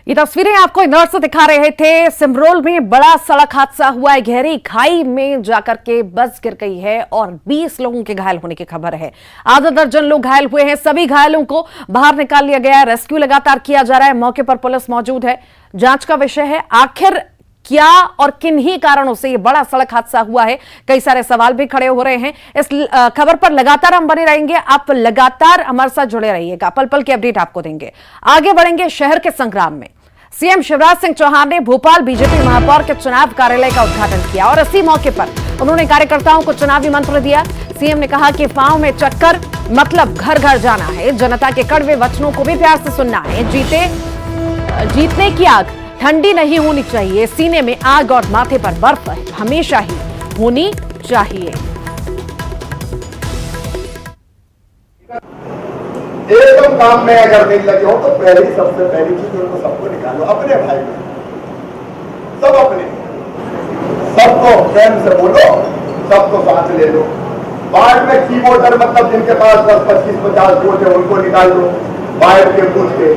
ये तस्वीरें आपको इंदौर से दिखा रहे थे। सिमरोल में बड़ा सड़क हादसा हुआ है। गहरी खाई में जाकर के बस गिर गई है और 20 लोगों के घायल होने की खबर है। आधा दर्जन लोग घायल हुए हैं। सभी घायलों को बाहर निकाल लिया गया है। रेस्क्यू लगातार किया जा रहा है। मौके पर पुलिस मौजूद है। जांच का विषय है आखिर क्या और किन ही कारणों से ये बड़ा सड़क हादसा हुआ है। कई सारे सवाल भी खड़े हो रहे हैं। इस खबर पर लगातार हम बने रहेंगे। आप लगातार हमारे साथ जुड़े रहिएगा। पल पल की अपडेट आपको देंगे। आगे बढ़ेंगे शहर के संग्राम में। सीएम शिवराज सिंह चौहान ने भोपाल बीजेपी महापौर के चुनाव कार्यालय का उद्घाटन किया और इसी मौके पर उन्होंने कार्यकर्ताओं को चुनावी मंत्र दिया। सीएम ने कहा कि पांव में चक्कर मतलब घर घर जाना है। जनता के कड़वे वचनों को भी प्यार से सुनना है। जीतने की आग ठंडी नहीं होनी चाहिए। सीने में आग और माथे पर बर्फ हमेशा ही होनी चाहिए। एकदम काम में अगर नहीं लगे हो तो सबसे पहली चीज उनको सबको निकालो। अपने भाई सब अपने सबको प्रेम से बोलो, सबको साथ ले लो। वार्ड में की वोटर मतलब जिनके पास 10, 25, 50 वोट है उनको निकाल लो। वार्ड के बूथ के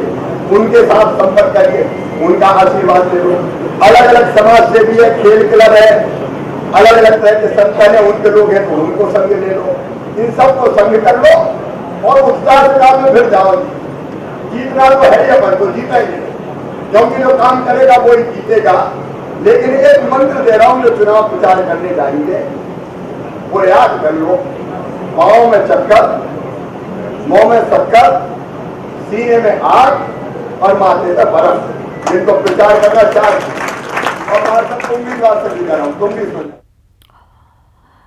उनके साथ संपर्क करिए, उनका आशीर्वाद ले लो। अलग अलग समाज से भी है, खेल क्लब है, अलग अलग तरह के संगठन है, उनके लोग हैं तो उनको संग ले लो। इन सबको संग कर लो और उत्साह से काम में फिर जाओ। जीतना तो है ही, अपन तो जीता ही है क्योंकि जो काम करेगा वो ही जीतेगा। लेकिन एक मंत्र दे रहा हूं जो चुनाव प्रचार करने जाएंगे वो याद कर लो। पांव में चक्कर, मुंह में शक्कर, सीने में आग और माथे पर बर्फ। जिनको प्रचार करना चाहिए और उम्मीदवार से भी कर रहा हूं, तुम भी सुन।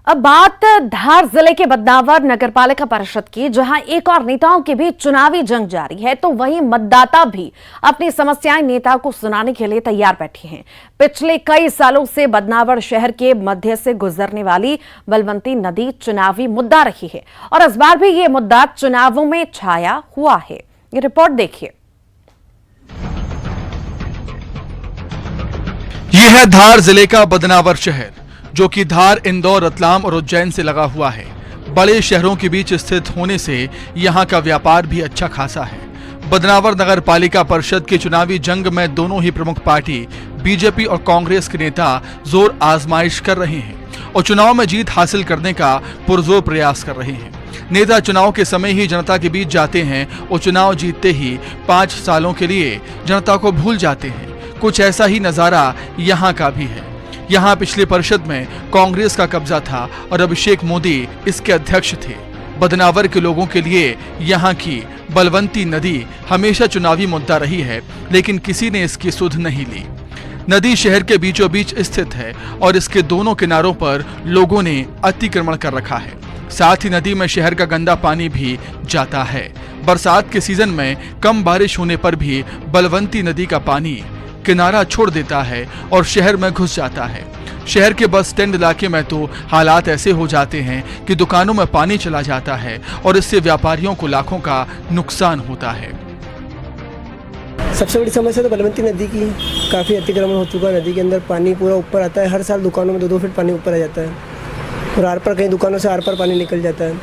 अब बात धार जिले के बदनावर नगरपालिका परिषद की, जहां एक और नेताओं के बीच चुनावी जंग जारी है तो वहीं मतदाता भी अपनी समस्याएं नेता को सुनाने के लिए तैयार बैठे हैं। पिछले कई सालों से बदनावर शहर के मध्य से गुजरने वाली बलवंती नदी चुनावी मुद्दा रही है और इस बार भी ये मुद्दा चुनावों में छाया हुआ है। ये रिपोर्ट देखिए। यह है धार जिले का बदनावर शहर जो कि धार, इंदौर, रतलाम और उज्जैन से लगा हुआ है। बड़े शहरों के बीच स्थित होने से यहाँ का व्यापार भी अच्छा खासा है। बदनावर नगर पालिका परिषद के चुनावी जंग में दोनों ही प्रमुख पार्टी बीजेपी और कांग्रेस के नेता जोर आजमाइश कर रहे हैं और चुनाव में जीत हासिल करने का पुरजोर प्रयास कर रहे हैं। नेता चुनाव के समय ही जनता के बीच जाते हैं और चुनाव जीतते ही 5 सालों के लिए जनता को भूल जाते हैं। कुछ ऐसा ही नजारा यहाँ का भी है। यहाँ पिछले परिषद में कांग्रेस का कब्जा था और अभिषेक मोदी इसके अध्यक्ष थे। बदनावर के लोगों के लिए यहाँ की बलवंती नदी हमेशा चुनावी मुद्दा रही है, लेकिन किसी ने इसकी सुध नहीं ली। नदी शहर के बीचों बीच स्थित है और इसके दोनों किनारों पर लोगों ने अतिक्रमण कर रखा है। साथ ही नदी में शहर का गंदा पानी भी जाता है। बरसात के सीजन में कम बारिश होने पर भी बलवंती नदी का पानी किनारा छोड़ देता है और शहर में घुस जाता है। शहर के बस स्टैंड इलाके में तो हालात ऐसे हो जाते हैं कि दुकानों में पानी चला जाता है और इससे व्यापारियों को लाखों का नुकसान होता है। सबसे बड़ी समस्या तो बलवंती नदी की काफ़ी अतिक्रमण हो चुका है। नदी के अंदर पानी पूरा ऊपर आता है। हर साल दुकानों में 2-2 फीट पानी ऊपर आ जाता है और आर पार कई दुकानों से आर पार पानी निकल जाता है।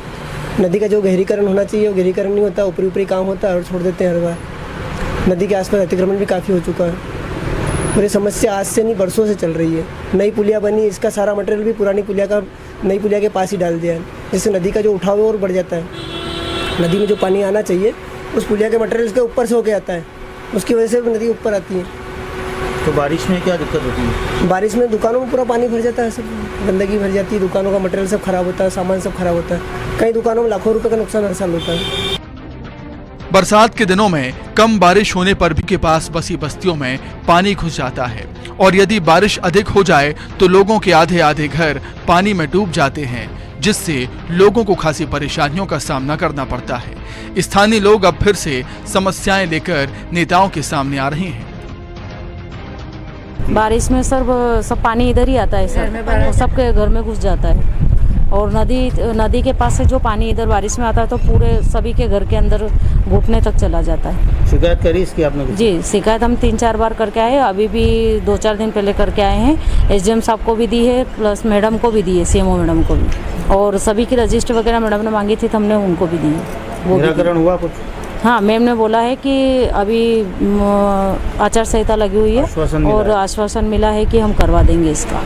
नदी का जो गहरीकरण होना चाहिए वो गहरीकरण नहीं होता, ऊपरी ऊपरी काम होता है और छोड़ देते हैं हर बार। नदी के आसपास अतिक्रमण भी काफ़ी हो चुका है और ये समस्या आज से नहीं बरसों से चल रही है। नई पुलिया बनी, इसका सारा मटेरियल भी पुरानी पुलिया का नई पुलिया के पास ही डाल दिया है, जिससे नदी का जो उठाव है और बढ़ जाता है। नदी में जो पानी आना चाहिए उस पुलिया के मटेरियल के ऊपर से होके आता है, उसकी वजह से नदी ऊपर आती है। तो बारिश में क्या दिक्कत होती है? बारिश में दुकानों में पूरा पानी भर जाता है, सब गंदगी भर जाती है, दुकानों का मटेरियल सब खराब होता है, सामान सब खराब होता है। कई दुकानों में लाखों रुपये का नुकसान हर साल होता है। बरसात के दिनों में कम बारिश होने पर भी के पास बसी बस्तियों में पानी घुस जाता है और यदि बारिश अधिक हो जाए तो लोगों के आधे आधे घर पानी में डूब जाते हैं, जिससे लोगों को खासी परेशानियों का सामना करना पड़ता है। स्थानीय लोग अब फिर से समस्याएं लेकर नेताओं के सामने आ रहे हैं। बारिश में सर सब पानी इधर ही आता है सर, सबके घर में घुस जाता है और नदी के पास से जो पानी इधर बारिश में आता है तो पूरे सभी के घर के अंदर घुटने तक चला जाता है। शिकायत करी इसकी आपने? जी, शिकायत हम 3-4 बार करके आए। अभी भी 2-4 दिन पहले करके आए हैं। एसडीएम साहब को भी दी है, प्लस मैडम को भी दी है, सीएमओ मैडम को भी, और सभी की रजिस्टर वगैरह मैडम ने मांगी थी तो हमने उनको भी दी है। निराकरण हुआ कुछ? हाँ, मैम ने बोला है कि अभी आचार संहिता लगी हुई आश्वासन है मिला और है। आश्वासन मिला है कि हम करवा देंगे इसका।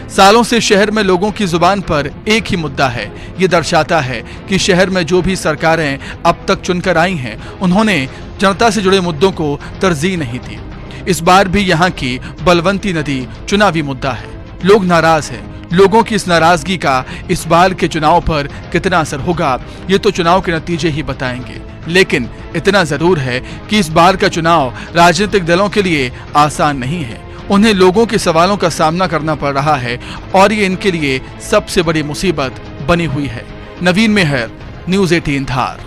सालों से शहर में लोगों की जुबान पर एक ही मुद्दा है। ये दर्शाता है कि शहर में जो भी सरकारें अब तक चुनकर आई हैं, उन्होंने जनता से जुड़े मुद्दों को तरजीह नहीं दी। इस बार भी यहाँ की बलवंती नदी चुनावी मुद्दा है। लोग नाराज हैं। लोगों की इस नाराजगी का इस बार के चुनाव पर कितना असर होगा, ये तो चुनाव के नतीजे ही बताएंगे। लेकिन इतना जरूर है कि इस बार का चुनाव राजनीतिक दलों के लिए आसान नहीं है। उन्हें लोगों के सवालों का सामना करना पड़ रहा है और ये इनके लिए सबसे बड़ी मुसीबत बनी हुई है। नवीन मेहर, न्यूज़ 18 धार।